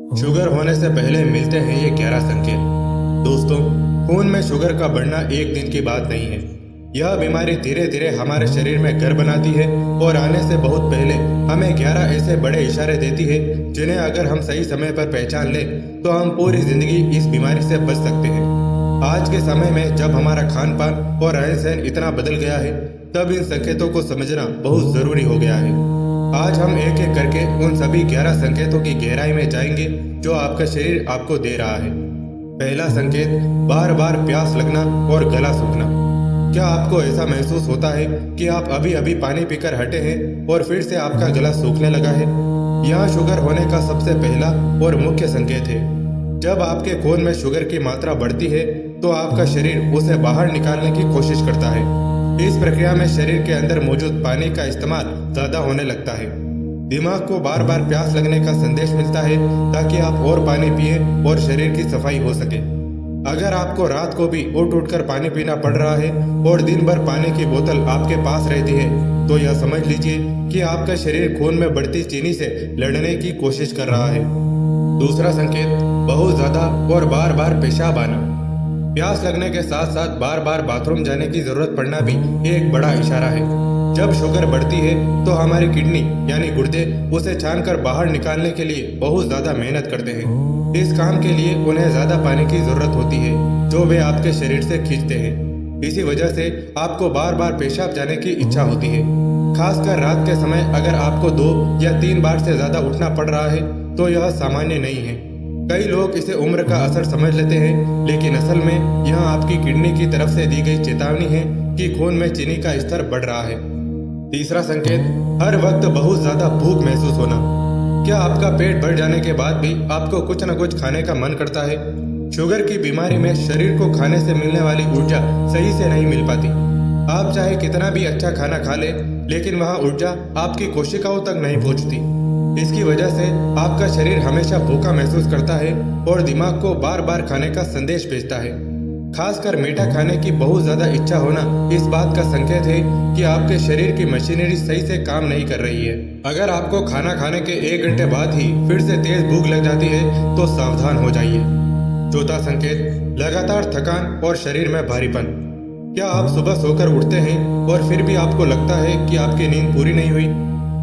Sugar होने से पहले मिलते हैं ये 11 संकेत। दोस्तों, खून में शुगर का बढ़ना एक दिन की बात नहीं है। यह बीमारी धीरे धीरे हमारे शरीर में घर बनाती है और आने से बहुत पहले हमें 11 ऐसे बड़े इशारे देती है जिन्हें अगर हम सही समय पर पहचान लें तो हम पूरी जिंदगी इस बीमारी से बच सकते हैं। आज के समय में जब हमारा खान पान और रहन सहन इतना बदल गया है, तब इन संकेतों को समझना बहुत जरूरी हो गया है। आज हम एक एक करके उन सभी 11 संकेतों की गहराई में जाएंगे जो आपका शरीर आपको दे रहा है। पहला संकेत, बार बार प्यास लगना और गला सूखना। क्या आपको ऐसा महसूस होता है कि आप अभी अभी पानी पीकर हटे हैं और फिर से आपका गला सूखने लगा है? यह शुगर होने का सबसे पहला और मुख्य संकेत है। जब आपके खून में शुगर की मात्रा बढ़ती है तो आपका शरीर उसे बाहर निकालने की कोशिश करता है। इस प्रक्रिया में शरीर के अंदर मौजूद पानी का इस्तेमाल ज्यादा होने लगता है। दिमाग को बार बार प्यास लगने का संदेश मिलता है ताकि आप और पानी पिए और शरीर की सफाई हो सके। अगर आपको रात को भी उठ कर पानी पीना पड़ रहा है और दिन भर पानी की बोतल आपके पास रहती है, तो यह समझ लीजिए कि आपका शरीर खून में बढ़ती चीनी से लड़ने की कोशिश कर रहा है। दूसरा संकेत, बहुत ज्यादा और बार बार पेशाब आना। प्यास लगने के साथ साथ बार बार बाथरूम जाने की जरूरत पड़ना भी एक बड़ा इशारा है। जब शुगर बढ़ती है तो हमारी किडनी यानी गुर्दे उसे छानकर बाहर निकालने के लिए बहुत ज्यादा मेहनत करते हैं। इस काम के लिए उन्हें ज्यादा पानी की जरूरत होती है जो वे आपके शरीर से खींचते हैं। इसी वजह से आपको बार बार पेशाब जाने की इच्छा होती है। खासकर रात के समय अगर आपको 2 या 3 बार से ज्यादा उठना पड़ रहा है तो यह सामान्य नहीं है। कई लोग इसे उम्र का असर समझ लेते हैं, लेकिन असल में यह आपकी किडनी की तरफ से दी गई चेतावनी है कि खून में चीनी का स्तर बढ़ रहा है। तीसरा संकेत, हर वक्त बहुत ज्यादा भूख महसूस होना। क्या आपका पेट भर जाने के बाद भी आपको कुछ न कुछ खाने का मन करता है? शुगर की बीमारी में शरीर को खाने से मिलने वाली ऊर्जा सही से नहीं मिल पाती। आप चाहे कितना भी अच्छा खाना खा ले, लेकिन वह ऊर्जा आपकी कोशिकाओं तक नहीं पहुंचती। इसकी वजह से आपका शरीर हमेशा भूखा महसूस करता है और दिमाग को बार बार खाने का संदेश भेजता है। खासकर मीठा खाने की बहुत ज्यादा इच्छा होना इस बात का संकेत है कि आपके शरीर की मशीनरी सही से काम नहीं कर रही है। अगर आपको खाना खाने के 1 घंटे बाद ही फिर से तेज भूख लग जाती है तो सावधान हो जाइए। चौथा संकेत, लगातार थकान और शरीर में भारीपन। क्या आप सुबह सोकर उठते हैं और फिर भी आपको लगता है कि आपकी नींद पूरी नहीं हुई?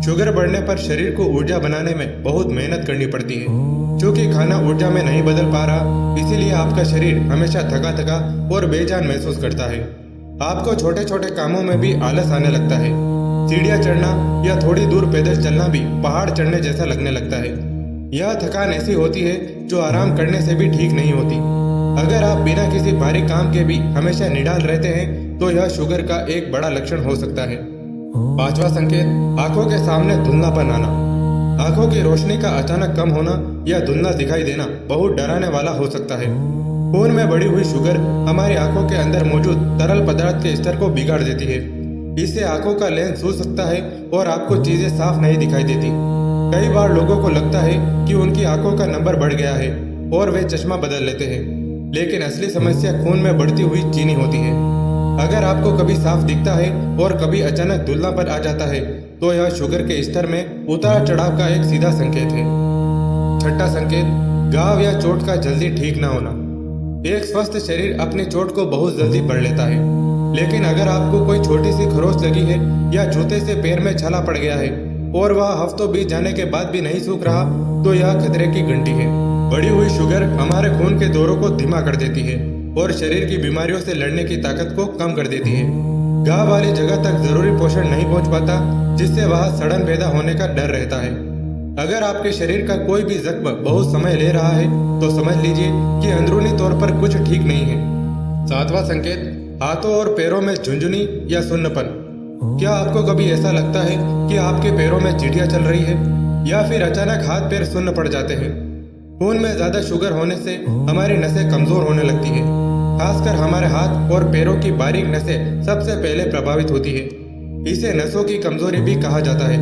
शुगर बढ़ने पर शरीर को ऊर्जा बनाने में बहुत मेहनत करनी पड़ती है। क्योंकि खाना ऊर्जा में नहीं बदल पा रहा, इसीलिए आपका शरीर हमेशा थका थका और बेजान महसूस करता है। आपको छोटे छोटे कामों में भी आलस आने लगता है। सीढ़ियाँ चढ़ना या थोड़ी दूर पैदल चलना भी पहाड़ चढ़ने जैसा लगने लगता है। यह थकान ऐसी होती है जो आराम करने से भी ठीक नहीं होती। अगर आप बिना किसी भारी काम के भी हमेशा निढाल रहते हैं तो यह शुगर का एक बड़ा लक्षण हो सकता है। पांचवा संकेत, आंखों के सामने धुंधलापन आना। आंखों की रोशनी का अचानक कम होना या धुंधला दिखाई देना बहुत डराने वाला हो सकता है। खून में बढ़ी हुई शुगर हमारी आंखों के अंदर मौजूद तरल पदार्थ के स्तर को बिगाड़ देती है। इससे आंखों का लेंस सूज सकता है और आपको चीजें साफ नहीं दिखाई देती। कई बार लोगों को लगता है कि उनकी आंखों का नंबर बढ़ गया है और वे चश्मा बदल लेते हैं, लेकिन असली समस्या खून में बढ़ती हुई चीनी होती है। अगर आपको कभी साफ दिखता है और कभी अचानक धुंधलापन आ जाता है तो यह शुगर के स्तर में उतार चढ़ाव का एक सीधा संकेत है। छठा संकेत, घाव या चोट का जल्दी ठीक ना होना। एक स्वस्थ शरीर अपनी चोट को बहुत जल्दी पढ़ लेता है, लेकिन अगर आपको कोई छोटी सी खरोंच लगी है या जूते से पैर में छाला पड़ गया है और वह हफ्तों बीत जाने के बाद भी नहीं सूख रहा, तो यह खतरे की घंटी है। बढ़ी हुई शुगर हमारे खून के दौरों को धीमा कर देती है और शरीर की बीमारियों से लड़ने की ताकत को कम कर देती है। घाव वाली जगह तक जरूरी पोषण नहीं पहुंच पाता, जिससे वहां सड़न पैदा होने का डर रहता है। अगर आपके शरीर का कोई भी जख्म बहुत समय ले रहा है तो समझ लीजिए कि अंदरूनी तौर पर कुछ ठीक नहीं है। सातवां संकेत, हाथों और पैरों में झुंझुनी या सुन्नपन। क्या आपको कभी ऐसा लगता है कि आपके पैरों में चींटियां चल रही है या फिर अचानक हाथ पैर सुन्न पड़ जाते हैं? खून में ज्यादा शुगर होने से हमारी नसें कमजोर होने लगती है। खासकर हमारे हाथ और पैरों की बारीक नसें सबसे पहले प्रभावित होती है। इसे नसों की कमजोरी भी कहा जाता है।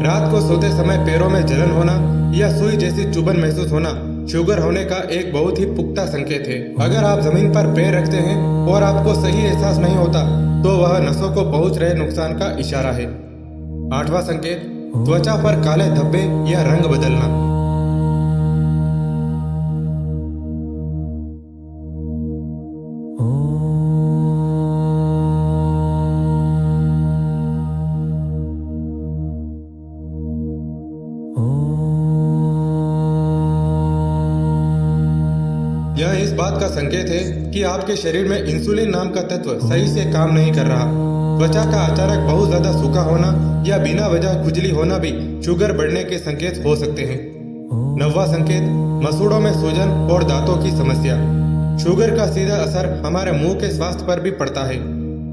रात को सोते समय पैरों में जलन होना या सुई जैसी चुभन महसूस होना शुगर होने का एक बहुत ही पुख्ता संकेत है। अगर आप जमीन पर पैर रखते हैं और आपको सही एहसास नहीं होता तो वह नसों को पहुंच रहे नुकसान का इशारा है। आठवां संकेत, त्वचा पर काले धब्बे या रंग बदलना। यह इस बात का संकेत है कि आपके शरीर में इंसुलिन नाम का तत्व सही से काम नहीं कर रहा। त्वचा का अचानक बहुत ज्यादा सूखा होना या बिना वजह खुजली होना भी शुगर बढ़ने के संकेत हो सकते हैं। 9वां संकेत, मसूड़ों में सूजन और दांतों की समस्या। शुगर का सीधा असर हमारे मुंह के स्वास्थ्य पर भी पड़ता है।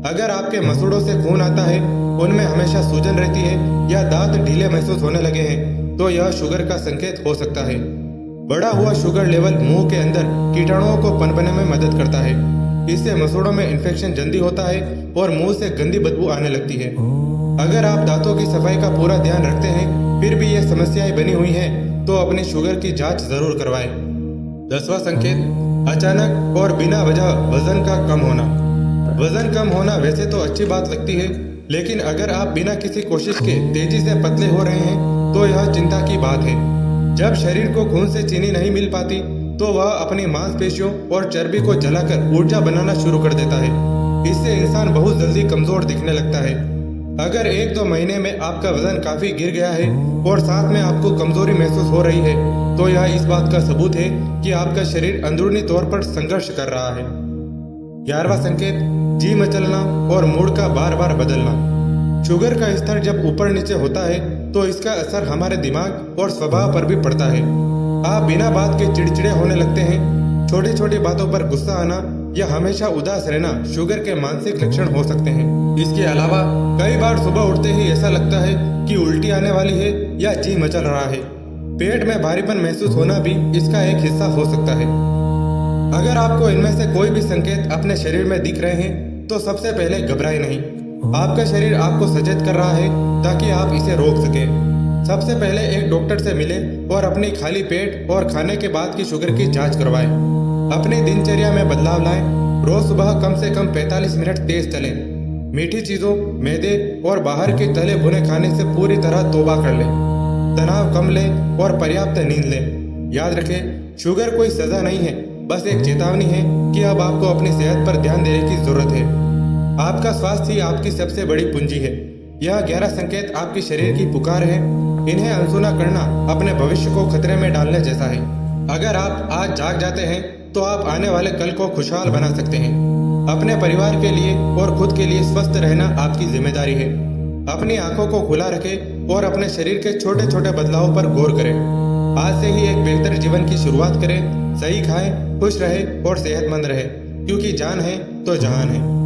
अगर आपके मसूड़ों से खून आता है, उनमें हमेशा सूजन रहती है या दांत ढीले महसूस होने लगे हैं, तो यह शुगर का संकेत हो सकता है। बढ़ा हुआ शुगर लेवल मुंह के अंदर कीटाणुओं को पनपने में मदद करता है। इससे मसूड़ों में इन्फेक्शन जल्दी होता है और मुंह से गंदी बदबू आने लगती है। अगर आप दांतों की सफाई का पूरा ध्यान रखते हैं, फिर भी ये समस्याएं बनी हुई हैं, तो अपनी शुगर की जांच जरूर करवाएं। 10वां संकेत, अचानक और बिना वजह वजन का कम होना। वजन कम होना वैसे तो अच्छी बात लगती है, लेकिन अगर आप बिना किसी कोशिश के तेजी से पतले हो रहे हैं, तो यह चिंता की बात है। जब शरीर को खून से चीनी नहीं मिल पाती, तो वह अपनी मांसपेशियों और चर्बी को जलाकर ऊर्जा बनाना शुरू कर देता है। इससे इंसान बहुत जल्दी कमजोर दिखने लगता है। अगर 1-2 महीने में आपका वजन काफी गिर गया है और साथ में आपको कमजोरी महसूस हो रही है, तो यह इस बात का सबूत है कि आपका शरीर अंदरूनी तौर पर संघर्ष कर रहा है। 11वां संकेत, जी मचलना और मूड का बार बार बदलना। शुगर का स्तर जब ऊपर नीचे होता है, तो इसका असर हमारे दिमाग और स्वभाव पर भी पड़ता है। आप बिना बात के चिड़चिड़े होने लगते हैं। छोटी छोटी बातों पर गुस्सा आना या हमेशा उदास रहना शुगर के मानसिक लक्षण हो सकते हैं। इसके अलावा कई बार सुबह उठते ही ऐसा लगता है कि उल्टी आने वाली है या जी मचल रहा है। पेट में भारीपन महसूस होना भी इसका एक हिस्सा हो सकता है। अगर आपको इनमें से कोई भी संकेत अपने शरीर में दिख रहे हैं, तो सबसे पहले घबराएं नहीं। आपका शरीर आपको सचेत कर रहा है ताकि आप इसे रोक सकें। सबसे पहले एक डॉक्टर से मिलें और अपनी खाली पेट और खाने के बाद की शुगर की जांच करवाएं। अपनी दिनचर्या में बदलाव लाएं। रोज सुबह कम से कम 45 मिनट तेज चलें। मीठी चीजों, मैदे और बाहर के तले भुने खाने से पूरी तरह तौबा कर लें। तनाव कम लें और पर्याप्त नींद लें। याद रखें, शुगर कोई सजा नहीं है, बस एक चेतावनी है कि अब आपको अपनी सेहत पर ध्यान देने की जरूरत है। आपका स्वास्थ्य ही आपकी सबसे बड़ी पूंजी है। यह 11 संकेत आपके शरीर की पुकार है। इन्हें अनसुना करना अपने भविष्य को खतरे में डालने जैसा है। अगर आप आज जाग जाते हैं, तो आप आने वाले कल को खुशहाल बना सकते हैं। अपने परिवार के लिए और खुद के लिए स्वस्थ रहना आपकी जिम्मेदारी है। अपनी आंखों को खुला रखें और अपने शरीर के छोटे छोटे बदलावों पर गौर करें। आज से ही एक बेहतर जीवन की शुरुआत करें। सही खाएं, खुश रहें और सेहतमंद रहें, क्योंकि जान है तो जहान है।